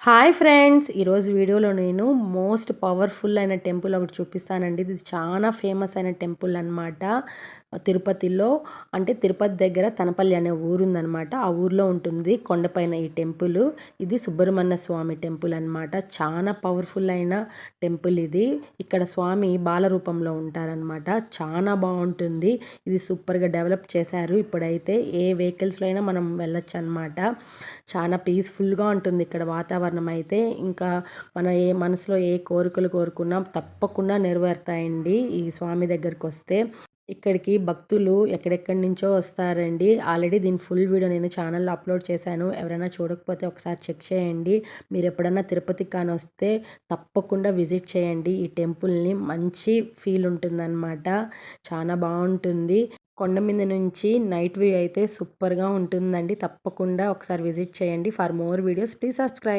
Hi friends! ఈరోజు వీడియోలో నేను మోస్ట్ పవర్‌ఫుల్ అయిన టెంపుల్ ఒకటి చూపిస్తానండి. ఇది చాలా ఫేమస్ అయిన టెంపుల్ అనమాట. తిరుపతిలో అంటే తిరుపతి దగ్గర తనపల్లి అనే ఊరుందనమాట. ఆ ఊర్లో ఉంటుంది కొండపైన ఈ టెంపుల్. ఇది సుబ్రహ్మణ్య స్వామి టెంపుల్ అనమాట. చాలా పవర్‌ఫుల్ అయిన టెంపుల్ ఇది. ఇక్కడ స్వామి బాల రూపంలో ఉంటారనమాట. చాలా బావుంటుంది. ఇది సూపర్‌గా డెవలప్ చేశారు. ఇప్పుడైతే ఏ వెహికల్స్‌లో అయినా మనం వెళ్ళొచ్చనమాట. చాలా పీస్‌ఫుల్‌గా ఉంటుంది ఇక్కడ వాతావరణం అయితే. ఇంకా మన మనసులో ఏ కోరికలు కోరుకున్నా తప్పకుండా నెరవేరుతాయండి ఈ స్వామి దగ్గరకొస్తే. ఇక్కడికి భక్తులు ఎక్కడెక్కడి నుంచో వస్తారండి. ఆల్రెడీ దీని ఫుల్ వీడియో నేను ఛానల్‌లో అప్లోడ్ చేశాను. ఎవరైనా చూడకపోతే ఒకసారి చెక్ చేయండి. మీరెప్పుడన్నా తిరుపతికి కానీ వస్తే తప్పకుండా విజిట్ చేయండి ఈ టెంపుల్‌ని. మంచి ఫీల్ ఉంటుందన్నమాట. చాలా బావుంటుంది. కొండ మీద నుంచి నైట్ వ్యూ అయితే సూపర్‌గా ఉంటుందండి. తప్పకుండా ఒకసారి విజిట్ చేయండి. For more videos please subscribe.